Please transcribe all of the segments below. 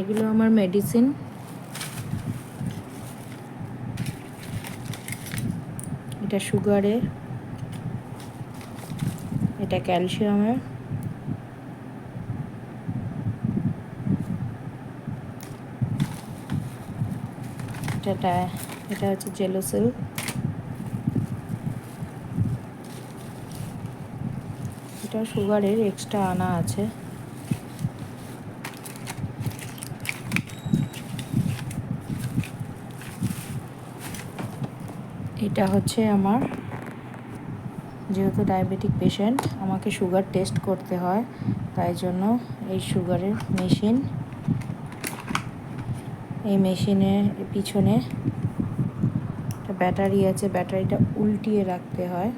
এগুলো আমার মেডিসিন। এটা সুগারের, এটা ক্যালসিয়ামের, এটা হচ্ছে জেলোসিল, এটা সুগারের এক্সট্রা আনা আছে। এটা হচ্ছে আমার, যেহেতু ডায়াবেটিক পেশেন্ট আমাকে সুগার টেস্ট করতে হয়, তাই জন্য এই সুগারের মেশিন। এই মেশিনের পিছনে একটা ব্যাটারি আছে, ব্যাটারিটা উল্টিয়ে রাখতে হয়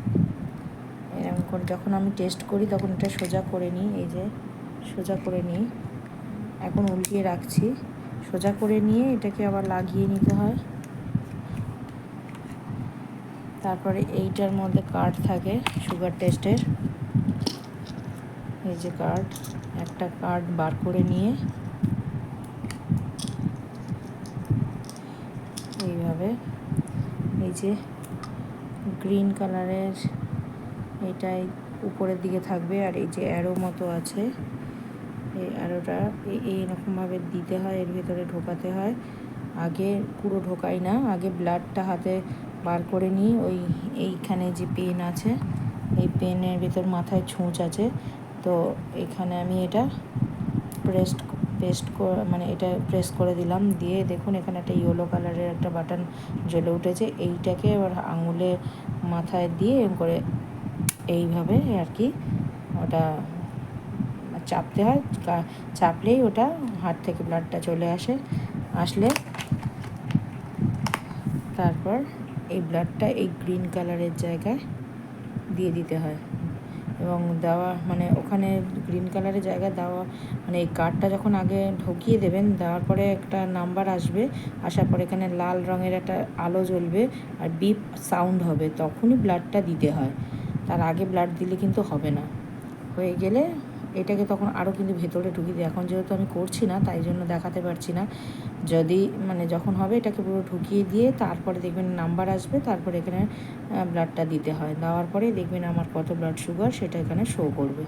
এরকম করে। যখন আমি টেস্ট করি তখন এটা সোজা করে নিই, এই যে সোজা করে নিই। এখন উল্টিয়ে রাখছি, সোজা করে নিয়ে এটাকে আবার লাগিয়ে নিতে হয়। তারপরে এইটার মধ্যে কার্ড থাকে সুগার টেস্টের, এই যে কার্ড, একটা কার্ড বার করে নিয়ে এইভাবে, এই যে গ্রিন কালারের এটাই উপরের দিকে থাকবে, আর এই যে অ্যারো মতো আছে, এই অ্যারোটা এইরকমভাবে দিতে হয়, এর ভিতরে ঢোকাতে হয়। আগে পুরো ঢোকাই না, আগে ব্লাডটা হাতে বার করে নিই। এইখানে যে পেন আছে, এই পেনের ভিতর মাথায় ছুঁচ আছে, তো এখানে আমি এটা এটা প্রেস করে দিলাম। দিয়ে দেখুন এখানে একটা ইয়েলো কালারের একটা বাটন জ্বলে উঠেছে। এইটাকে এবার আঙুলে মাথায় দিয়ে করে এইভাবে আর কি ওটা চাপতে হয়। চাপলেই ওটা হাত থেকে ব্লাডটা চলে আসলে তারপর এই ব্লাডটা এই গ্রিন কালারের জায়গায় দিয়ে দিতে হয়। এবং দেওয়া মানে ওখানে গ্রিন কালারের জায়গায় দেওয়া মানে এই কার্ডটা যখন আগে ঢুকিয়ে দেবেন, দেওয়ার পরে একটা নাম্বার আসবে, আসার পরে এখানে লাল রঙের একটা আলো জ্বলবে আর বিপ সাউন্ড হবে, তখনই ব্লাডটা দিতে হয়। তার আগে ব্লাড দিলে কিন্তু হবে না। হয়ে গেলে এটাকে তখন আরও কিন্তু ভেতরে ঢুকিয়ে দিই। এখন যেহেতু আমি করছি না তাই জন্য দেখাতে পারছি না। যদি যখন হবে এটাকে পুরো ঢুকিয়ে দিয়ে তারপরে দেখবেন নাম্বার আসবে, তারপরে এখানে ব্লাডটা দিতে হয়। দেওয়ার পরে দেখবেন আমার কত ব্লাড সুগার সেটা এখানে শো করবে।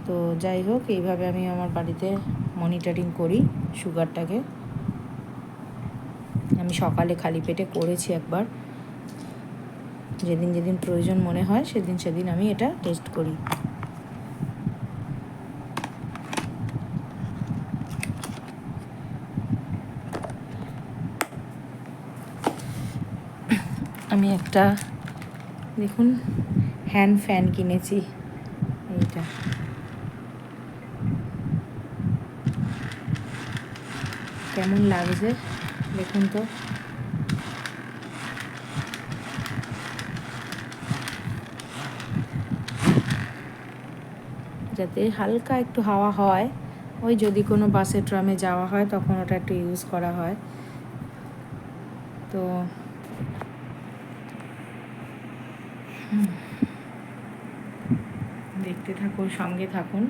তো যাই হোক, এইভাবে আমি আমার বাড়িতে মনিটরিং করি সুগারটাকে। আমি সকালে খালি পেটে করেছি একবার, যেদিন যেদিন প্রয়োজন মনে হয় সেদিন আমি এটা টেস্ট করি। আমি একটা দেখুন হ্যান্ড ফ্যান কিনেছি, এইটা কেমন লাগছে দেখুন তো। যাতে হালকা একটু হাওয়া হয়, ওই যদি কোনো বাসে ট্রামে যাওয়া হয় তখন ওটা একটু ইউজ করা হয়। তো দেখতে থাকুন, সঙ্গে থাকুন।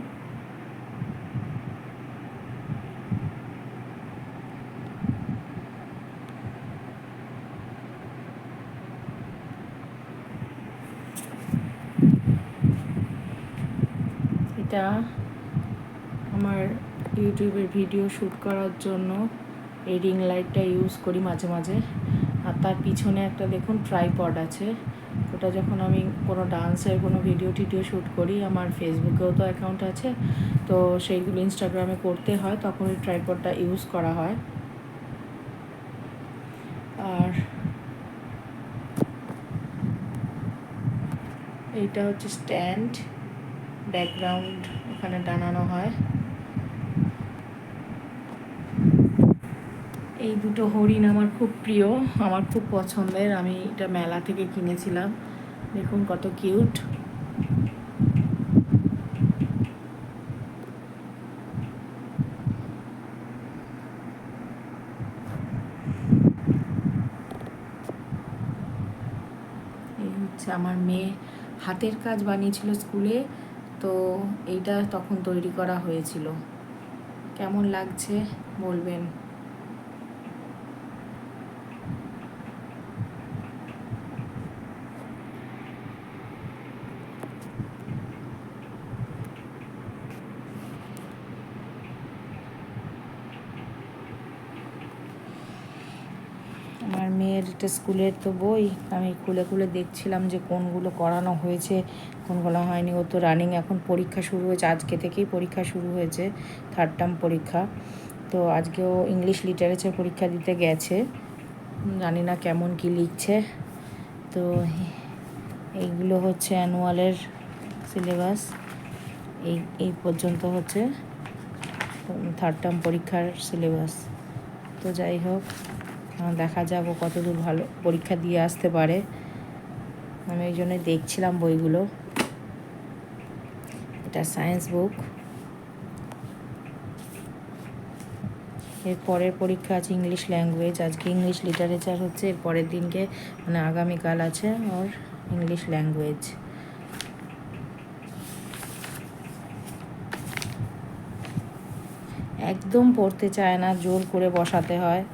এটা আমার ইউটিউবের ভিডিও শ্যুট করার জন্য এই রিং লাইটটা ইউজ করি মাঝে মাঝে। আর তার পিছনে একটা দেখুন ট্রাইপড আছে, ওটা যখন আমি কোনো ডান্সের কোনো ভিডিও টিডিও শ্যুট করি, আমার ফেসবুকেও তো অ্যাকাউন্ট আছে, তো সেইগুলো ইনস্টাগ্রামে করতে হয়, তখন ওই ট্রাইপডটা ইউজ করা হয়। আর এইটা হচ্ছে স্ট্যান্ড, ব্যাকগ্রাউন্ড ওখানে টানানো হয়। এই দুটো হরিণ আমার খুব প্রিয়, আমার খুব পছন্দের। আমি এটা মেলা থেকে কিনেছিলাম, দেখুন কত কিউট। এই হচ্ছে আমার মেয়ে হাতের কাজ বানিয়েছিল স্কুলে, তো এইটা তখন তৈরি করা হয়েছিল। কেমন লাগছে বলবেন। আমার মেয়ের এটা স্কুলের তো বই, আমি খুলে খুলে দেখছিলাম যে কোনগুলো করানো হয়েছে কোনগুলো হয়নি। ও তো রানিং এখন পরীক্ষা শুরু হয়েছে, আজকে থেকেই পরীক্ষা শুরু হয়েছে, 3rd টার্ম পরীক্ষা। তো আজকেও ইংলিশ লিটারেচার পরীক্ষা দিতে গেছে, জানি না কেমন কি লিখছে। তো এইগুলো হচ্ছে অ্যানুয়ালের সিলেবাস, এই পর্যন্ত হচ্ছে 3rd টার্ম পরীক্ষার সিলেবাস। তো যাই হোক, দেখা যাক ও কতদূর ভালো পরীক্ষা দিয়ে আসতে পারে। আমি এই জন্যই দেখছিলাম বইগুলো। এটা সায়েন্স বুক। এর পরের পরীক্ষা আছে ইংলিশ ল্যাঙ্গুয়েজ। আজকে ইংলিশ লিটারেচার হচ্ছে, এর পরের দিনকে মানে আগামীকাল আছে ওর ইংলিশ ল্যাঙ্গুয়েজ। একদম পড়তে চায় না, জোর করে বসাতে হয়।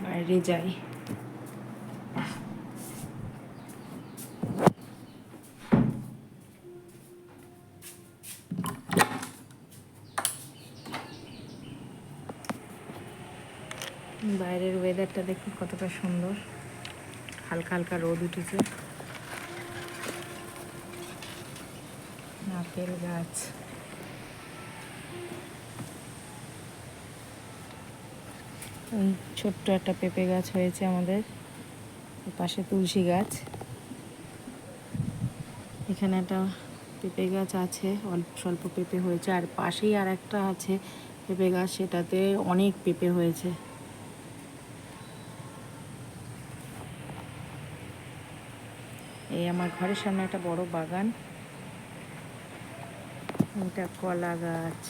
বাইরে যাই। বাইরের ওয়েদারটা দেখুন কতটা সুন্দর, হালকা হালকা রোদ উঠেছে। নারকেল গাছ, ওই ছোট্ট একটা পেঁপে গাছ হয়েছে আমাদের পাশে, তুলসী গাছ। এখানে একটা পেঁপে গাছ আছে, অল্প স্বল্প পেঁপে হয়েছে, আর পাশেই আর একটা আছে পেঁপে গাছ, সেটাতে অনেক পেঁপে হয়েছে। এই আমার ঘরের সামনে একটা বড় বাগান, এটা কলা গাছ।